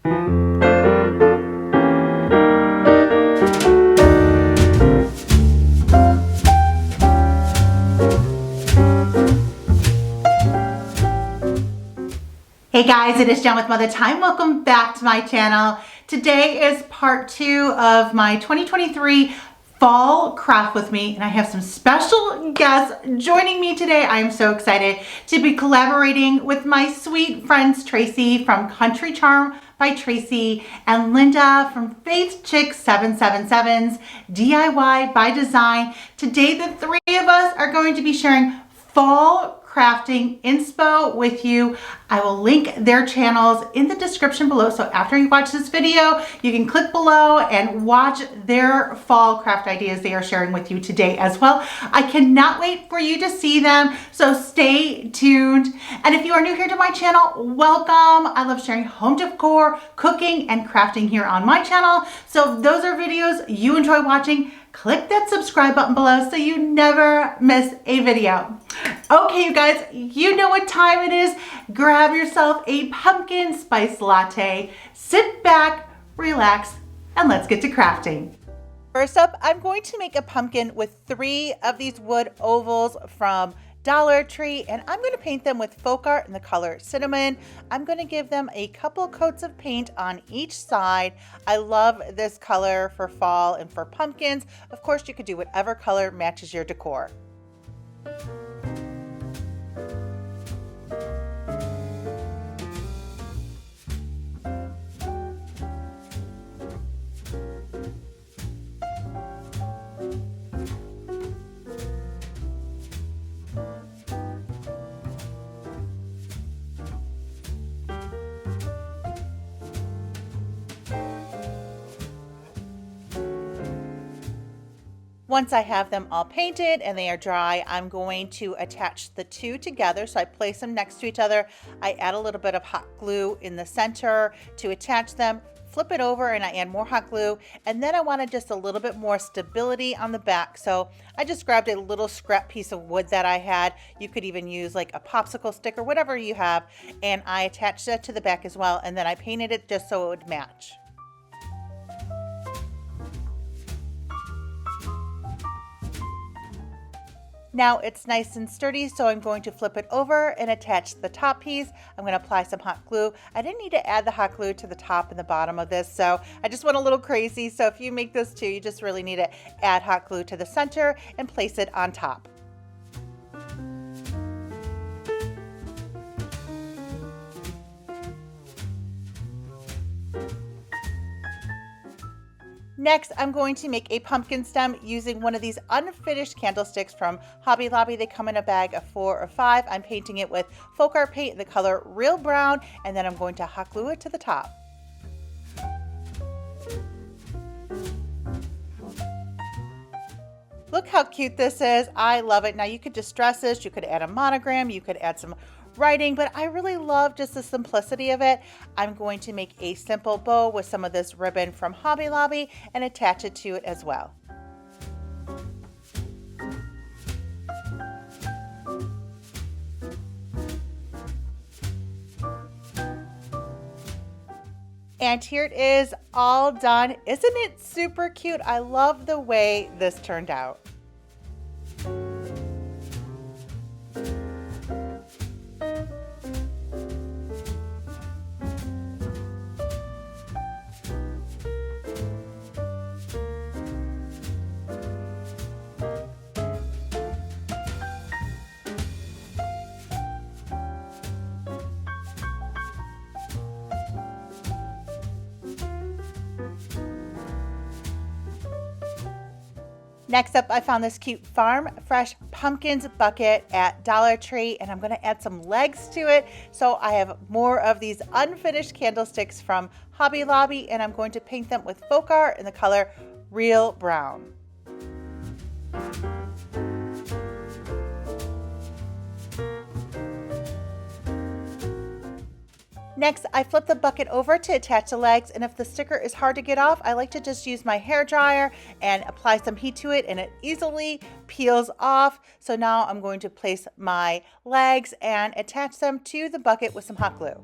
Hey guys, it is Jen with Mother Time. Welcome back to my channel. Today is part 2 of my 2023 fall craft with me, and I have some special guests joining me today. I am so excited to be collaborating with my sweet friends Tracy from Country Charm by Tracy and Linda from Faith Chick 777's DIY by Design. Today the three of us are going to be sharing fall crafting inspo with you. I will link their channels in the description below, so after you watch this video you can click below and watch their fall craft ideas they are sharing with you today as well. I cannot wait for you to see them, so stay tuned. And if you are new here to my channel, welcome. I love sharing home decor, cooking, and crafting here on my channel, so if those are videos you enjoy watching, click that subscribe button below so you never miss a video. Okay, you guys, you know what time it is. Grab yourself a pumpkin spice latte, sit back, relax, and let's get to crafting. First up, I'm going to make a pumpkin with 3 of these wood ovals from Dollar Tree, and I'm going to paint them with Faux in the color Cinnamon. I'm going to give them a couple coats of paint on each side. I love this color for fall and for pumpkins. Of course, you could do whatever color matches your decor. Once I have them all painted and they are dry, I'm going to attach the two together. So I place them next to each other. I add a little bit of hot glue in the center to attach them, flip it over, and I add more hot glue. And then I wanted just a little bit more stability on the back. So I just grabbed a little scrap piece of wood that I had. You could even use like a popsicle stick or whatever you have. And I attached that to the back as well. And then I painted it just so it would match. Now it's nice and sturdy, so I'm going to flip it over and attach the top piece. I'm going to apply some hot glue. I didn't need to add the hot glue to the top and the bottom of this, so I just went a little crazy. So if you make this too, you just really need to add hot glue to the center and place it on top. Next, I'm going to make a pumpkin stem using one of these unfinished candlesticks from Hobby Lobby. They come in a bag of 4 or 5. I'm painting it with Faux paint in the color Real Brown, and then I'm going to hot glue it to the top. Look how cute this is. I love it. Now you could distress this, you could add a monogram, you could add some writing, but I really love just the simplicity of it. I'm going to make a simple bow with some of this ribbon from Hobby Lobby and attach it to it as well. And here it is, all done. Isn't it super cute? I love the way this turned out. Next up, I found this cute Farm Fresh Pumpkins bucket at Dollar Tree, and I'm going to add some legs to it. So I have more of these unfinished candlesticks from Hobby Lobby, and I'm going to paint them with Faux in the color Real Brown. Next, I flip the bucket over to attach the legs, and if the sticker is hard to get off, I like to just use my hair dryer and apply some heat to it, and it easily peels off. So now I'm going to place my legs and attach them to the bucket with some hot glue.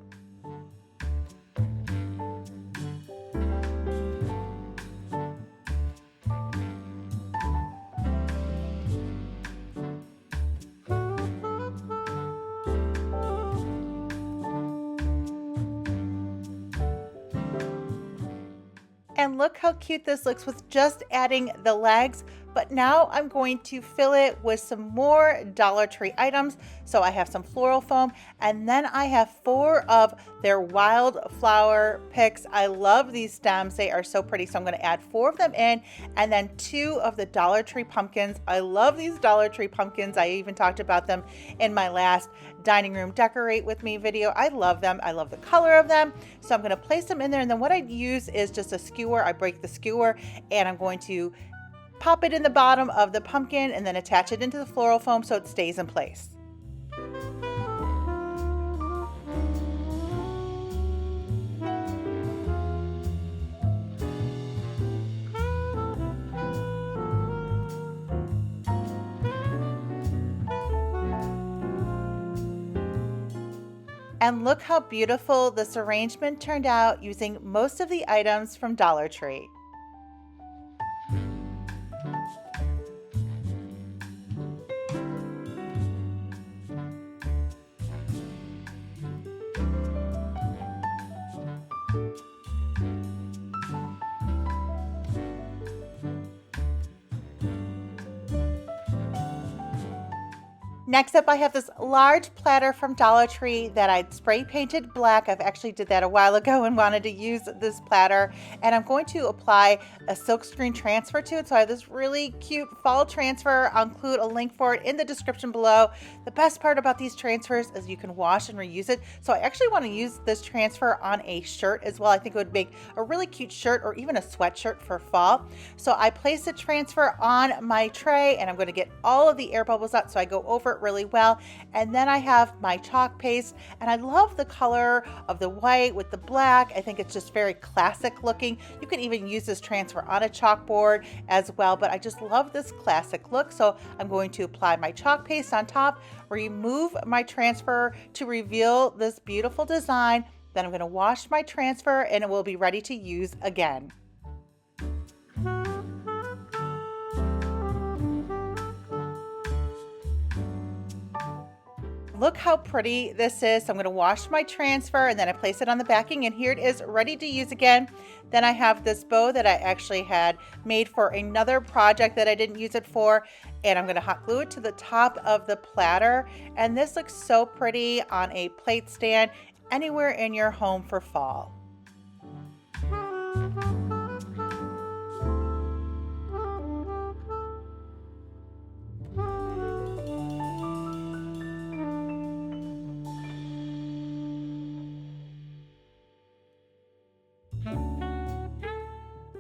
And look how cute this looks with just adding the legs. But now I'm going to fill it with some more Dollar Tree items. So I have some floral foam, and then I have 4 of their wildflower picks. I love these stems. They are so pretty. So I'm going to add 4 of them in, and then 2 of the Dollar Tree pumpkins. I love these Dollar Tree pumpkins. I even talked about them in my last dining room decorate with me video. I love them. I love the color of them. So I'm going to place them in there, and then what I use is just a skewer. I break the skewer, and I'm going to pop it in the bottom of the pumpkin and then attach it into the floral foam so it stays in place. And look how beautiful this arrangement turned out using most of the items from Dollar Tree. Next up, I have this large platter from Dollar Tree that I'd spray painted black. I've actually did that a while ago and wanted to use this platter. And I'm going to apply a silkscreen transfer to it. So I have this really cute fall transfer. I'll include a link for it in the description below. The best part about these transfers is you can wash and reuse it. So I actually want to use this transfer on a shirt as well. I think it would make a really cute shirt or even a sweatshirt for fall. So I place the transfer on my tray, and I'm going to get all of the air bubbles out so I go over it really well. And then I have my chalk paste, and I love the color of the white with the black. I think it's just very classic looking. You can even use this transfer on a chalkboard as well, but I just love this classic look. So I'm going to apply my chalk paste on top, remove my transfer to reveal this beautiful design. Then I'm going to wash my transfer, and it will be ready to use again. Look how pretty this is. So I'm going to wash my transfer, and then I place it on the backing, and here it is ready to use again. Then I have this bow that I actually had made for another project that I didn't use it for, and I'm going to hot glue it to the top of the platter. And this looks so pretty on a plate stand anywhere in your home for fall.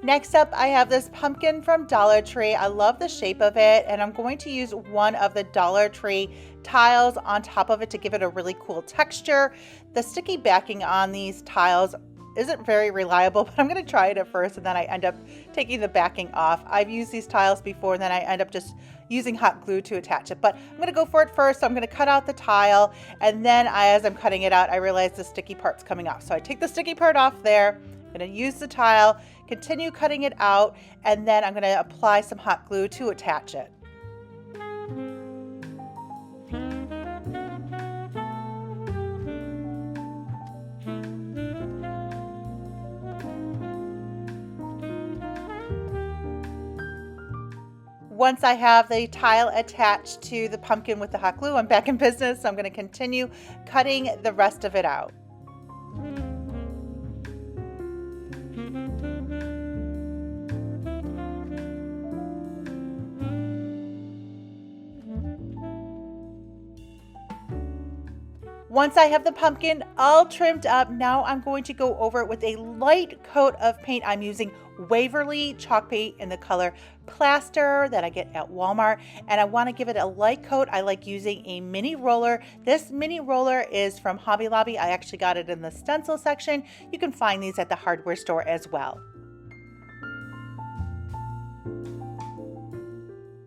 Next up, I have this pumpkin from Dollar Tree. I love the shape of it, and I'm going to use one of the Dollar Tree tiles on top of it to give it a really cool texture. The sticky backing on these tiles isn't very reliable, but I'm going to try it at first, and then I end up taking the backing off. I've used these tiles before, and then I end up just using hot glue to attach it, but I'm going to go for it first. So I'm going to cut out the tile, and then as I'm cutting it out, I realize the sticky part's coming off. So I take the sticky part off there. I'm going to use the tile, continue cutting it out, and then I'm going to apply some hot glue to attach it. Once I have the tile attached to the pumpkin with the hot glue, I'm back in business. So I'm going to continue cutting the rest of it out. Once I have the pumpkin all trimmed up, now I'm going to go over it with a light coat of paint. I'm using Waverly chalk paint in the color Plaster that I get at Walmart, and I want to give it a light coat. I like using a mini roller. This mini roller is from Hobby Lobby. I actually got it in the stencil section. You can find these at the hardware store as well.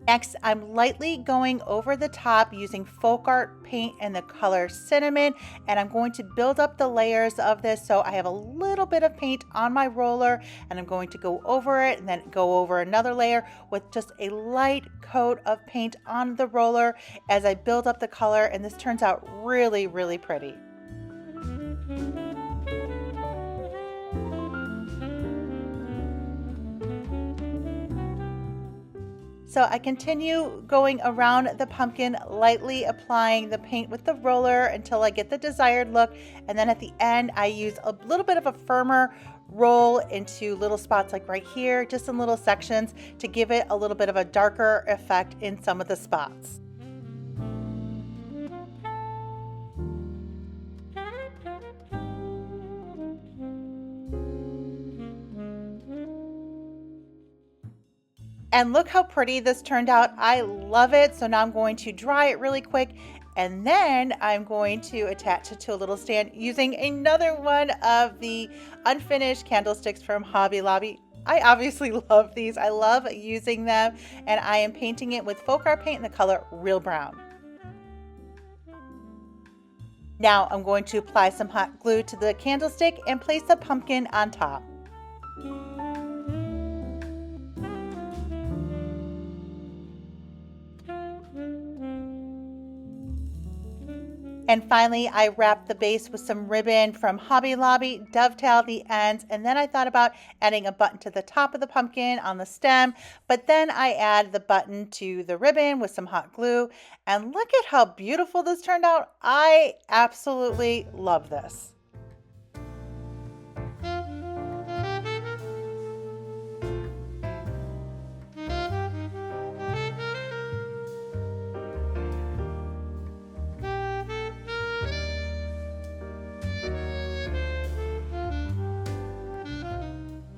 Next, I'm lightly going over the top using folk art paint in the color Cinnamon, and I'm going to build up the layers of this. So I have a little bit of paint on my roller, and I'm going to go over it and then go over another layer with just a light coat of paint on the roller as I build up the color, and this turns out really, really pretty. So I continue going around the pumpkin, lightly applying the paint with the roller until I get the desired look. And then at the end, I use a little bit of a firmer roll into little spots like right here, just in little sections to give it a little bit of a darker effect in some of the spots. And look how pretty this turned out. I love it. So now I'm going to dry it really quick, and then I'm going to attach it to a little stand using another one of the unfinished candlesticks from Hobby Lobby. I obviously love these. I love using them, and I am painting it with Faux paint in the color Real Brown. Now I'm going to apply some hot glue to the candlestick and place the pumpkin on top. And finally, I wrapped the base with some ribbon from Hobby Lobby, dovetailed the ends, and then I thought about adding a button to the top of the pumpkin on the stem, but then I add the button to the ribbon with some hot glue, and look at how beautiful this turned out. I absolutely love this.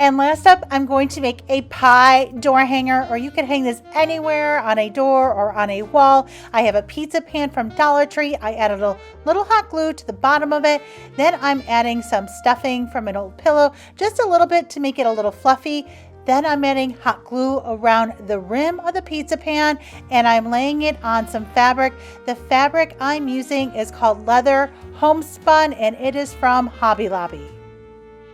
And last up, I'm going to make a pie door hanger, or you can hang this anywhere on a door or on a wall. I have a pizza pan from Dollar Tree. I added a little hot glue to the bottom of it. Then I'm adding some stuffing from an old pillow, just a little bit to make it a little fluffy. Then I'm adding hot glue around the rim of the pizza pan, and I'm laying it on some fabric. The fabric I'm using is called leather homespun, and it is from Hobby Lobby.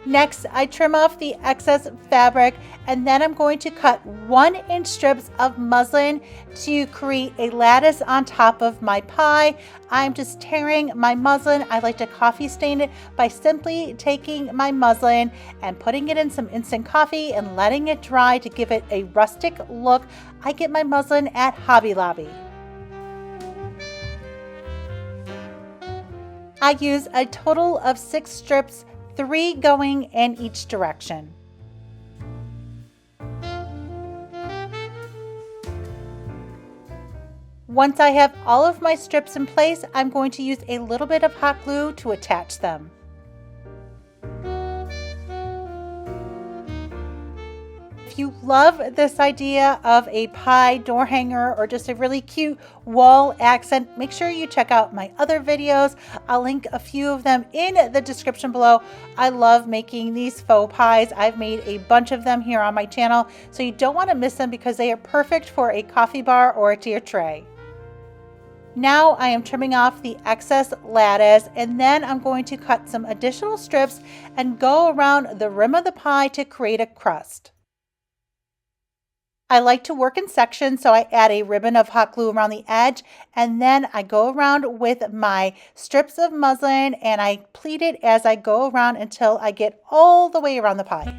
Next, I trim off the excess fabric, and then I'm going to cut 1-inch strips of muslin to create a lattice on top of my pie. I'm just tearing my muslin. I like to coffee stain it by simply taking my muslin and putting it in some instant coffee and letting it dry to give it a rustic look. I get my muslin at Hobby Lobby. I use a total of 6 strips, 3 going in each direction. Once I have all of my strips in place, I'm going to use a little bit of hot glue to attach them. If you love this idea of a pie door hanger or just a really cute wall accent, make sure you check out my other videos. I'll link a few of them in the description below. I love making these faux pies. I've made a bunch of them here on my channel, so you don't want to miss them because they are perfect for a coffee bar or a tea tray. Now I am trimming off the excess lattice, and then I'm going to cut some additional strips and go around the rim of the pie to create a crust. I like to work in sections, so I add a ribbon of hot glue around the edge, and then I go around with my strips of muslin and I pleat it as I go around until I get all the way around the pie.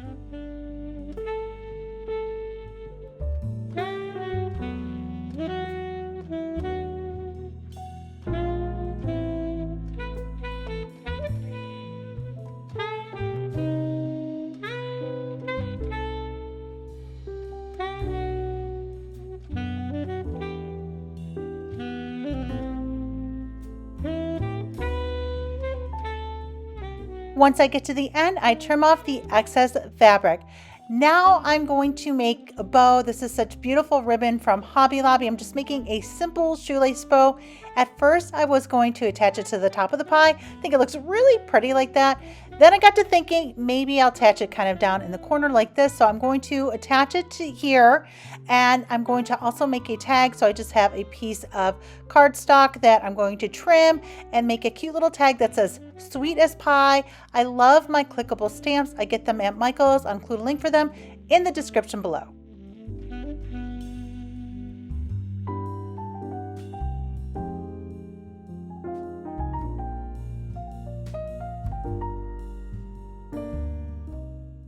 Once I get to the end, I trim off the excess fabric. Now I'm going to make a bow. This is such beautiful ribbon from Hobby Lobby. I'm just making a simple shoelace bow. At first, I was going to attach it to the top of the pie. I think it looks really pretty like that. Then I got to thinking maybe I'll attach it kind of down in the corner like this. So I'm going to attach it to here, and I'm going to also make a tag. So I just have a piece of cardstock that I'm going to trim and make a cute little tag that says sweet as pie. I love my clickable stamps. I get them at Michael's. I'll include a link for them in the description below.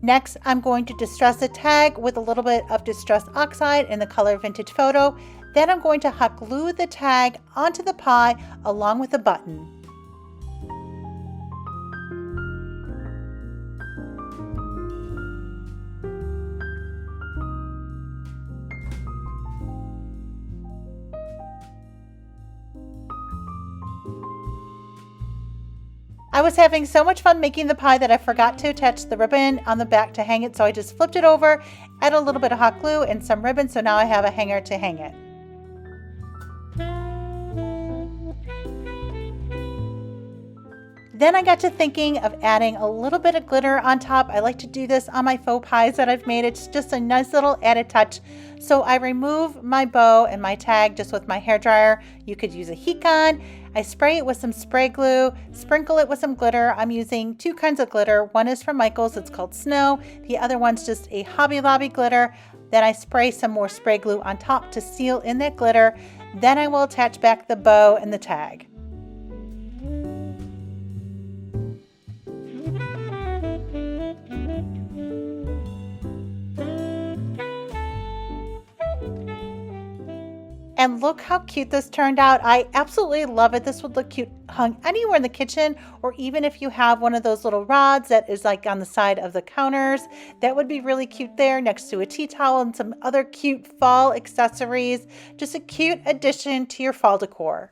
Next, I'm going to distress the tag with a little bit of Distress Oxide in the color Vintage Photo. Then I'm going to hot glue the tag onto the pie along with the button. I was having so much fun making the pie that I forgot to attach the ribbon on the back to hang it, so I just flipped it over, added a little bit of hot glue and some ribbon, so now I have a hanger to hang it. Then I got to thinking of adding a little bit of glitter on top. I like to do this on my faux pies that I've made. It's just a nice little added touch. So I remove my bow and my tag just with my hairdryer. You could use a heat gun. I spray it with some spray glue, sprinkle it with some glitter. I'm using two kinds of glitter. One is from Michael's, it's called Snow. The other one's just a Hobby Lobby glitter. Then I spray some more spray glue on top to seal in that glitter. Then I will attach back the bow and the tag. And look how cute this turned out. I absolutely love it. This would look cute hung anywhere in the kitchen, or even if you have one of those little rods that is like on the side of the counters, that would be really cute there next to a tea towel and some other cute fall accessories. Just a cute addition to your fall decor.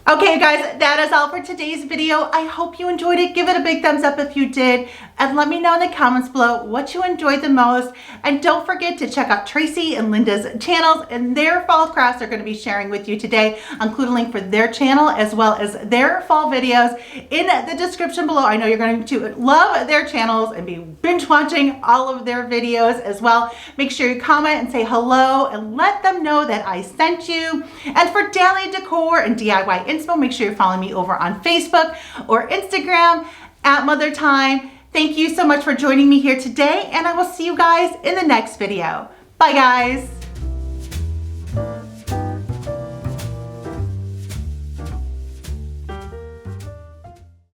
Okay guys, that is all for today's video. I hope you enjoyed it. Give it a big thumbs up if you did, and let me know in the comments below what you enjoyed the most. And don't forget to check out Tracy and Linda's channels, and their fall crafts are going to be sharing with you today. I'll include a link for their channel as well as their fall videos in the description below. I know you're going to love their channels and be binge watching all of their videos as well. Make sure you comment and say hello and let them know that I sent you. And for daily decor and DIY inspo, make sure you're following me over on Facebook or Instagram at Mother Time. Thank you so much for joining me here today, and I will see you guys in the next video. Bye guys.